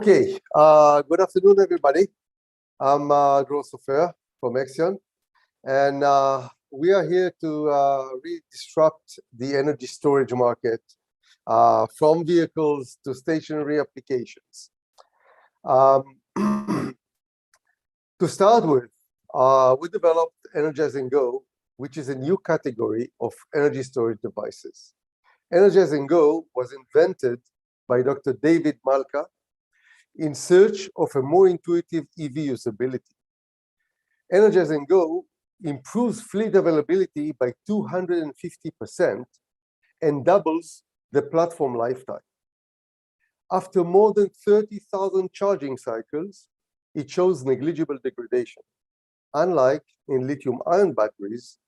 Okay, good afternoon, everybody. I'm Gros Sofer from EEXION, and we are here to really disrupt the energy storage market from vehicles to stationary applications. To start with, we developed Energize and Go, which is a new category of energy storage devices. Energize and Go was invented by Dr. David Malka in search of a more intuitive EV usability. Energize and Go improves fleet availability by 250% and doubles the platform lifetime. After more than 30,000 charging cycles, it shows negligible degradation, unlike in lithium-ion batteries,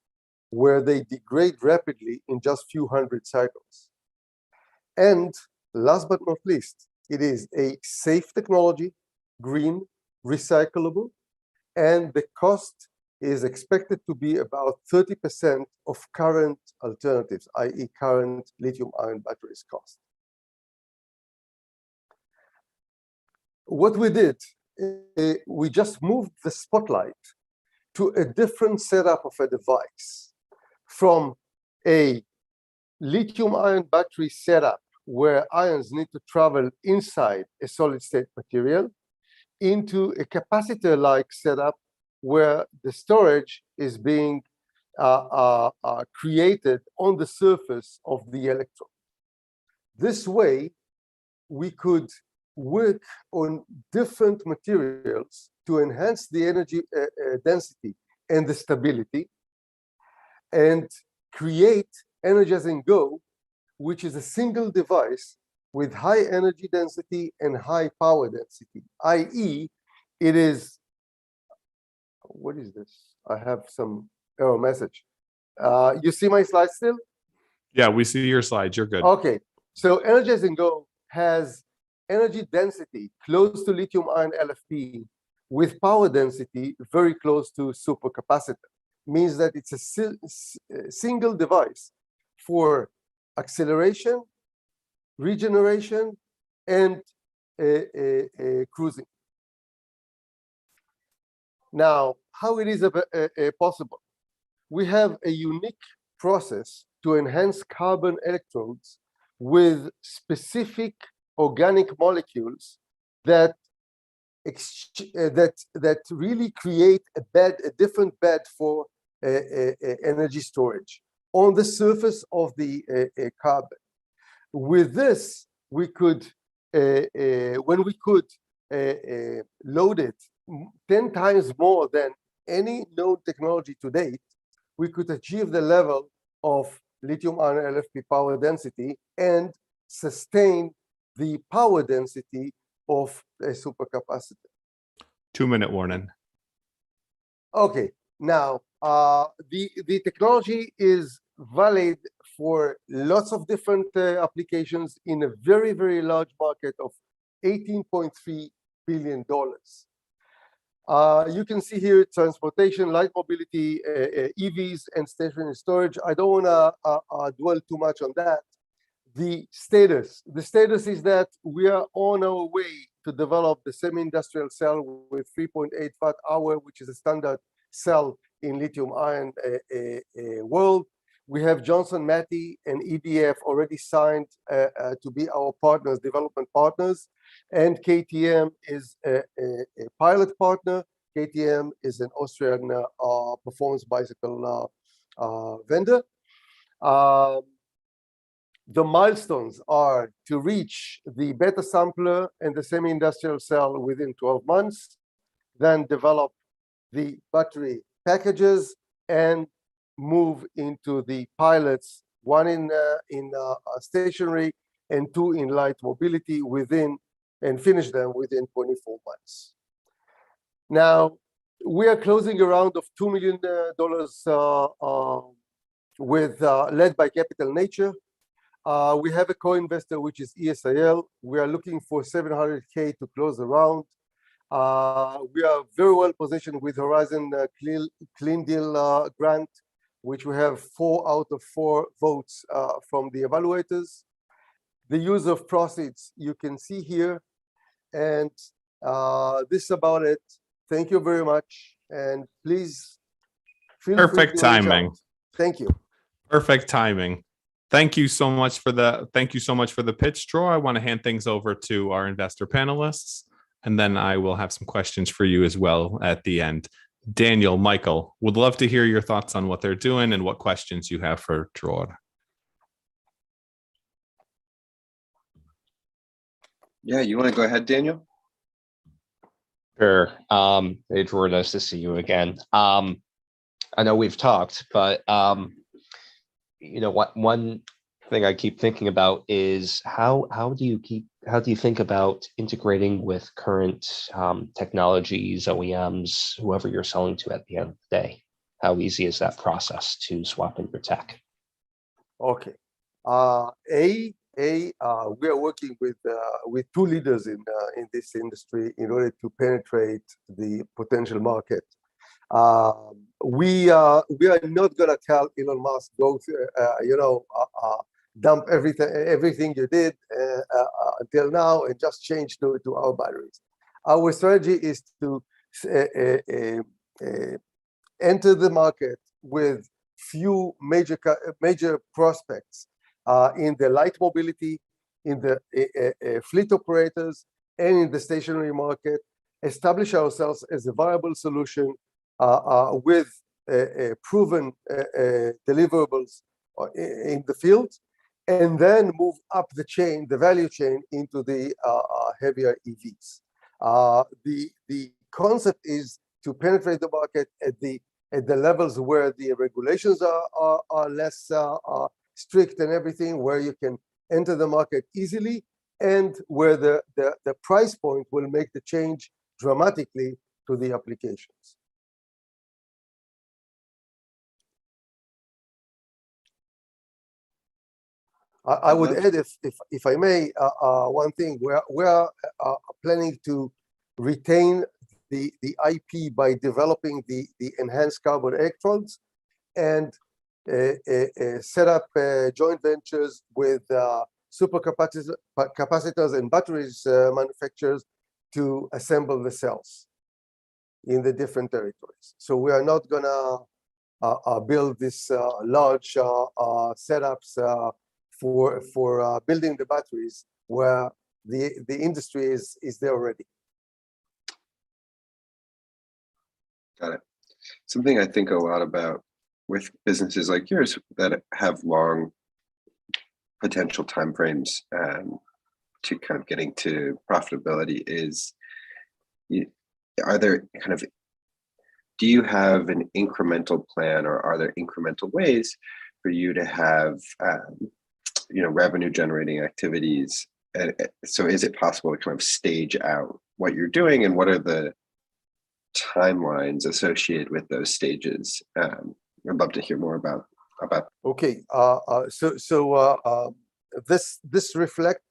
where they degrade rapidly in just few hundred cycles. And last but not least, it is a safe technology, green, recyclable, and the cost is expected to be about 30% of current alternatives, i.e. current lithium-ion batteries cost. What we did, we just moved the spotlight to a different setup of a device, from a lithium-ion battery setup where ions need to travel inside a solid-state material into a capacitor-like setup where the storage is being created on the surface of the electrode. This way, we could work on different materials to enhance the energy density and the stability, and create Energize and Go, which is a single device with high energy density and high power density, i.e. it is, what is this? I have some error message. You see my slides still? Yeah, we see your slides, you're good. Okay, so Energize and Go has energy density close to lithium-ion LFP with power density very close to supercapacitor. Means that it's a single device for acceleration, regeneration, and cruising. Now, how it is possible? We have a unique process to enhance carbon electrodes with specific organic molecules that really create a different bed for energy storage on the surface of the carbon. With this, we could, when we could load it 10 times more than any known technology to date, we could achieve the level of lithium-ion LFP power density and sustain the power density of a supercapacitor. 2-minute warning. Okay, now the technology is valid for lots of different applications in a very, very large market of $18.3 billion. You can see here transportation, light mobility, EVs, and stationary storage. I don't want to dwell too much on that. The status is that we are on our way to develop the semi-industrial cell with 3.8 watt-hour, which is a standard cell in lithium-ion world. We have Johnson Matthey and EDF already signed to be our partners, development partners, and KTM is a pilot partner. KTM is an Austrian performance bicycle vendor. The milestones are to reach the beta sampler and the semi-industrial cell within 12 months, then develop the battery packages and move into the pilots, one in stationary and 2 in light mobility and finish them within 24 months. Now, we are closing a round of $2 million led by Capital Nature. We have a co-investor, which is ESIL. We are looking for $700K to close the round. We are very well positioned with Horizon Clean Deal grant, which we have 4 out of 4 votes from the evaluators. The use of proceeds, you can see here. And this is about it. Thank you very much. And please feel free Perfect to reach timing. out. Thank you. Perfect timing. Thank you so much for the pitch, Dror. I want to hand things over to our investor panelists, and then I will have some questions for you as well at the end. Daniel, Michael, would love to hear your thoughts on what they're doing and what questions you have for Dror. Yeah, you want to go ahead, Daniel? Sure. Hey, Dror, nice to see you again. I know we've talked, but one thing I keep thinking about is how do you think about integrating with current technologies, OEMs, whoever you're selling to at the end of the day? How easy is that process to swap in your tech? Okay. We are working with two leaders in this industry in order to penetrate the potential market. We are not gonna tell Elon Musk, go dump everything you did until now and just change to our batteries. Our strategy is to enter the market with few major prospects in the light mobility, in the fleet operators, and in the stationary market. Establish ourselves as a viable solution with proven deliverables in the field, and then move up the chain, the value chain, into the heavier EVs. The concept is to penetrate the market at the levels where the regulations are less strict and everything, where you can enter the market easily, and where the price point will make the change dramatically to the applications. I would add, if I may, one thing. We are planning to retain the IP by developing the enhanced carbon electrodes, and set up joint ventures with supercapacitors and batteries manufacturers to assemble the cells in the different territories. So we are not gonna build this large setups for building the batteries where the industry is there already. Got it. Something I think a lot about with businesses like yours that have long potential timeframes to kind of getting to profitability is, are there kind of, do you have an incremental plan, or are there incremental ways for you to have revenue generating activities? And so is it possible to kind of stage out what you're doing, and what are the timelines associated with those stages? I'd love to hear more about. Okay, this reflects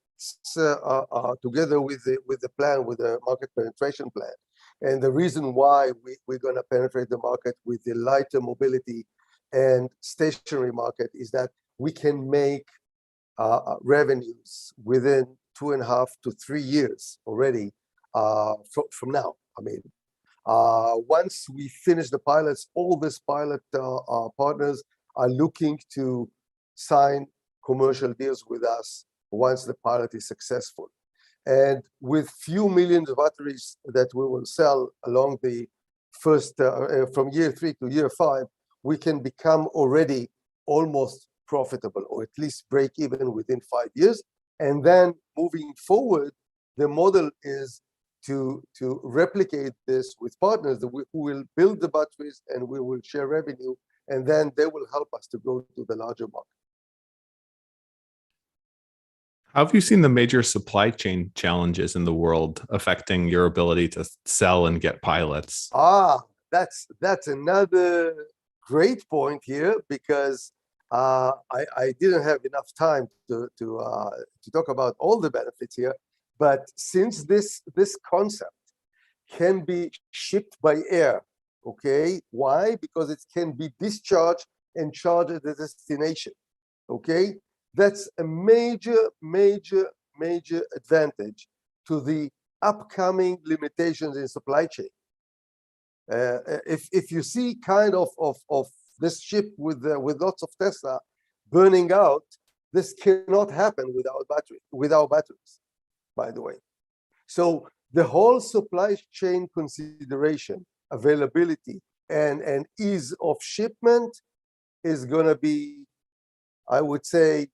together with the plan, with the market penetration plan, and the reason why we're going to penetrate the market with the lighter mobility and stationary market is that we can make revenues within 2.5 to 3 years already from now. I mean, once we finish the pilots, all these pilot partners are looking to sign commercial deals with us once the pilot is successful. And with few millions of batteries that we will sell along the first, from year 3 to year 5, we can become already almost profitable, or at least break even within 5 years. And then moving forward, the model is to replicate this with partners who will build the batteries, and we will share revenue, and then they will help us to go to the larger market. How have you seen the major supply chain challenges in the world affecting your ability to sell and get pilots? That's another great point here, because I didn't have enough time to talk about all the benefits here. But since this concept can be shipped by air, okay? Why? Because it can be discharged and charged at the destination, okay? That's a major advantage to the upcoming limitations in supply chain. If you see kind of this ship with lots of Tesla burning out, this cannot happen without batteries, by the way. So the whole supply chain consideration, availability, and ease of shipment is going to be, I would say,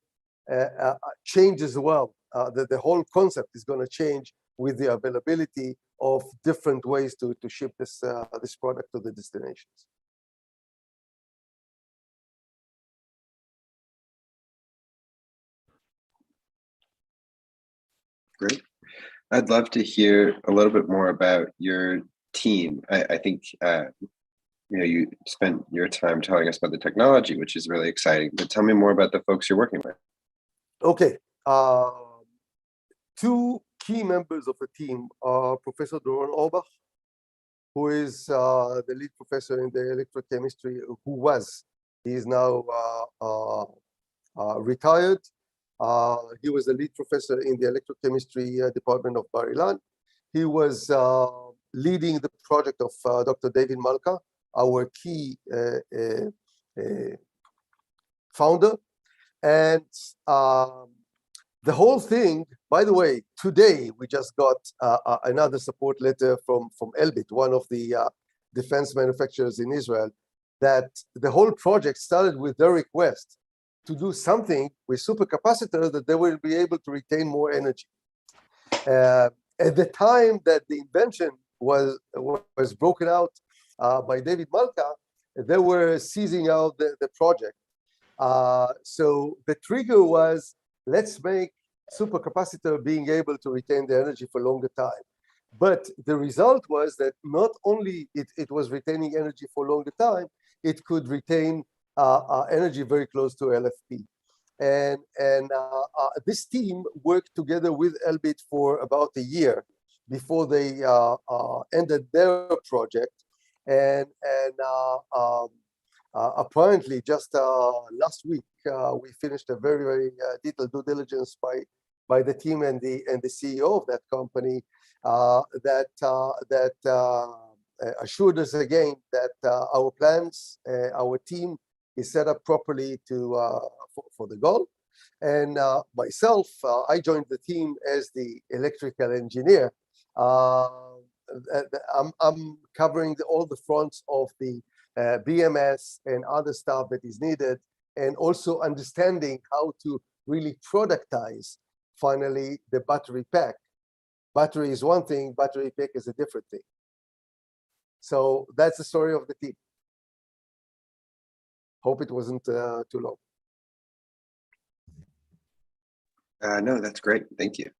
change as well. The whole concept is going to change with the availability of different ways to ship this product to the destinations. Great. I'd love to hear a little bit more about your team. I think you spent your time telling us about the technology, which is really exciting. But tell me more about the folks you're working with. Okay. Two key members of the team are Professor Doron Orbach, who is the lead professor in the electrochemistry, he is now retired. He was the lead professor in the electrochemistry department of Bar Ilan. He was leading the project of Dr. David Malka, our key founder. And the whole thing, by the way, today we just got another support letter from Elbit, one of the defense manufacturers in Israel, that the whole project started with their request to do something with supercapacitors that they will be able to retain more energy. At the time that the invention was broken out by David Malka, they were seizing out the project. So the trigger was, let's make supercapacitor being able to retain the energy for longer time. But the result was that not only it was retaining energy for longer time, it could retain energy very close to LFP. And this team worked together with Elbit for about a year before they ended their project. And apparently, just last week, we finished a very, very detailed due diligence by the team and the CEO of that company that assured us again that our plans, our team is set up properly for the goal. And myself, I joined the team as the electrical engineer. I'm covering all the fronts of the BMS and other stuff that is needed, and also understanding how to really productize finally the battery pack. Battery is one thing, battery pack is a different thing. So that's the story of the team. Hope it wasn't too long. No, that's great. Thank you.